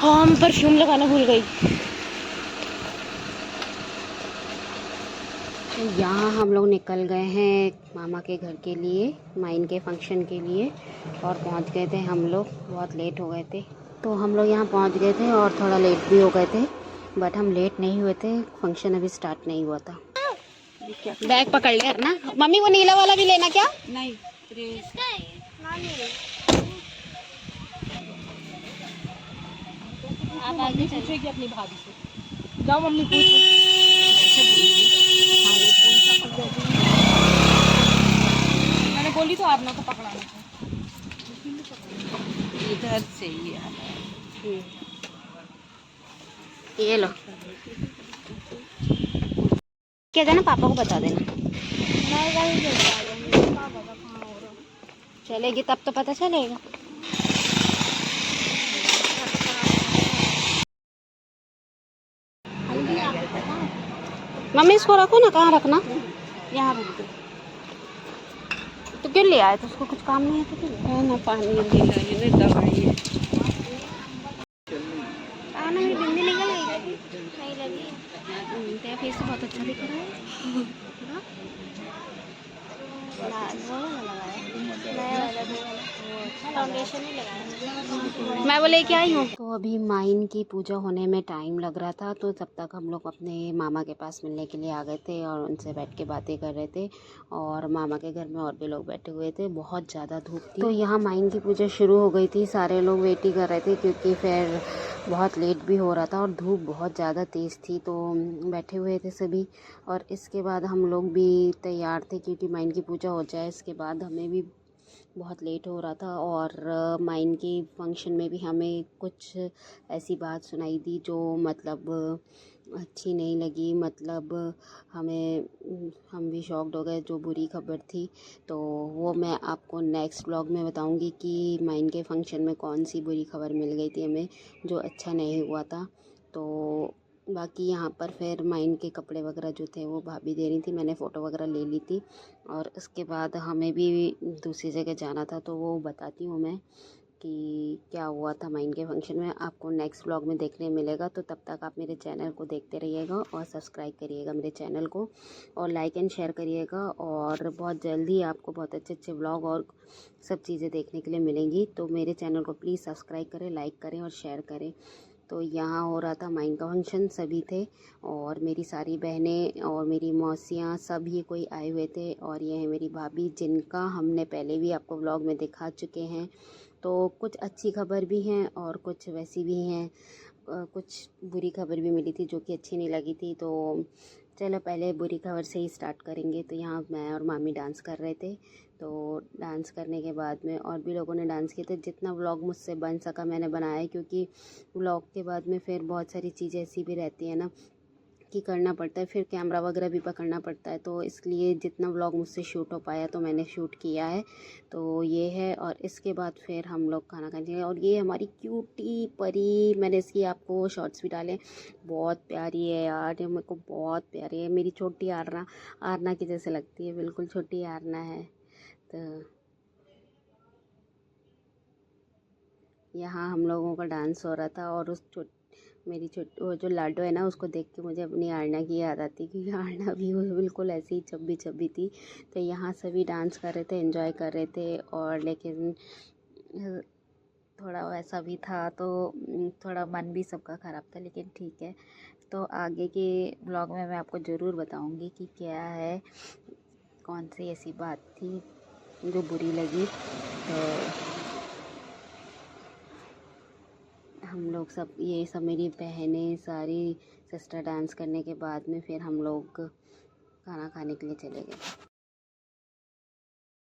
हाँ मैं परफ्यूम लगाना भूल गई। तो यहाँ हम लोग निकल गए हैं मामा के घर के लिए, माइन के फंक्शन के लिए, और पहुँच गए थे हम लोग। बहुत लेट हो गए थे, तो हम लोग यहाँ पहुँच गए थे और थोड़ा लेट भी हो गए थे, बट हम लेट नहीं हुए थे। फंक्शन अभी स्टार्ट नहीं हुआ था। बैग पकड़ ले ना मम्मी, वो नीला वाला भी लेना क्या? नहीं आप आगे पूछेगी अपनी भाभी से। जाओ मम्मी पूछो। मैंने बोली तो आपने को पकड़ाना था। इधर से ही ये लो, क्या देना पापा को बता देना। चलेगी तब तो पता चलेगा। मम्मी इसको रखो ना, कहाँ रखना? यहाँ रख दो। तो क्यों ले आए? तो उसको कुछ काम नहीं है तो क्यों? है ना, पानी नहीं दवाई है। मेरी बिंदी निकल गई, नहीं लगी। तेरा फेस तो बहुत अच्छा दिख रहा है। फाउंडेशन नहीं लगाया, मैं वो लेके आई हूँ। तो अभी माइन की पूजा होने में टाइम लग रहा था, तो तब तक हम लोग अपने मामा के पास मिलने के लिए आ गए थे और उनसे बैठ के बातें कर रहे थे। और मामा के घर में और भी लोग बैठे हुए थे, बहुत ज़्यादा धूप थी। तो यहाँ माइन की पूजा शुरू हो गई थी, सारे लोग वेट ही कर रहे थे क्योंकि फिर बहुत लेट भी हो रहा था और धूप बहुत ज़्यादा तेज़ थी, तो बैठे हुए थे सभी। और इसके बाद हम लोग भी तैयार थे क्योंकि माइन की पूजा हो जाए इसके बाद हमें भी बहुत लेट हो रहा था। और माइन के फंक्शन में भी हमें कुछ ऐसी बात सुनाई दी जो मतलब अच्छी नहीं लगी, मतलब हमें हम भी शॉक्ड हो गए, जो बुरी खबर थी। तो वो मैं आपको नेक्स्ट व्लॉग में बताऊंगी कि माइन के फंक्शन में कौन सी बुरी खबर मिल गई थी हमें जो अच्छा नहीं हुआ था। तो बाकी यहाँ पर फिर माइन के कपड़े वगैरह जो थे वो भाभी दे रही थी, मैंने फ़ोटो वगैरह ले ली थी। और उसके बाद हमें भी दूसरी जगह जाना था, तो वो बताती हूँ मैं कि क्या हुआ था माइन के फंक्शन में। आपको नेक्स्ट व्लॉग में देखने मिलेगा, तो तब तक आप मेरे चैनल को देखते रहिएगा और सब्सक्राइब करिएगा मेरे चैनल को, और लाइक एंड शेयर करिएगा। और बहुत जल्दी आपको बहुत अच्छे अच्छे व्लॉग और सब चीज़ें देखने के लिए मिलेंगी, तो मेरे चैनल को प्लीज़ सब्सक्राइब करें, लाइक करें और शेयर करें। तो यहाँ हो रहा था माइन का फंक्शन, सभी थे और मेरी सारी बहनें और मेरी मौसियाँ सभी कोई आए हुए थे। और ये है मेरी भाभी जिनका हमने पहले भी आपको व्लॉग में दिखा चुके हैं। तो कुछ अच्छी खबर भी हैं और कुछ वैसी भी हैं, कुछ बुरी खबर भी मिली थी जो कि अच्छी नहीं लगी थी। तो चलो पहले बुरी खबर से ही स्टार्ट करेंगे। तो यहाँ मैं और मामी डांस कर रहे थे, तो डांस करने के बाद में और भी लोगों ने डांस किया था। जितना व्लॉग मुझसे बन सका मैंने बनाया, क्योंकि व्लॉग के बाद में फिर बहुत सारी चीज़ें ऐसी भी रहती है ना कि करना पड़ता है, फिर कैमरा वगैरह भी पकड़ना पड़ता है, तो इसलिए जितना व्लॉग मुझसे शूट हो पाया तो मैंने शूट किया है। तो ये है, और इसके बाद फिर हम लोग खाना खाने। और ये हमारी क्यूटी परी, मैंने इसकी आपको शॉर्ट्स भी डाले, बहुत प्यारी है यार, ये मेरे को बहुत प्यारी है। मेरी छोटी आरना, आरना की जैसे लगती है, बिल्कुल छोटी आरना है। तो यहाँ हम लोगों का डांस हो रहा था, और उस मेरी छोटी वो जो लाडो है ना, उसको देख के मुझे अपनी आरना की याद आती, क्योंकि आरना भी वो बिल्कुल ऐसी ही चब्बी चब्बी थी। तो यहाँ सभी डांस कर रहे थे, एंजॉय कर रहे थे। और लेकिन थोड़ा वैसा भी था, तो थोड़ा मन भी सबका ख़राब था, लेकिन ठीक है। तो आगे के ब्लॉग में मैं आपको ज़रूर बताऊँगी कि क्या है, कौन सी ऐसी बात थी जो बुरी लगी। तो हम लोग सब, ये सब मेरी बहनें सारी सिस्टर डांस करने के बाद में फिर हम लोग खाना खाने के लिए चले गए।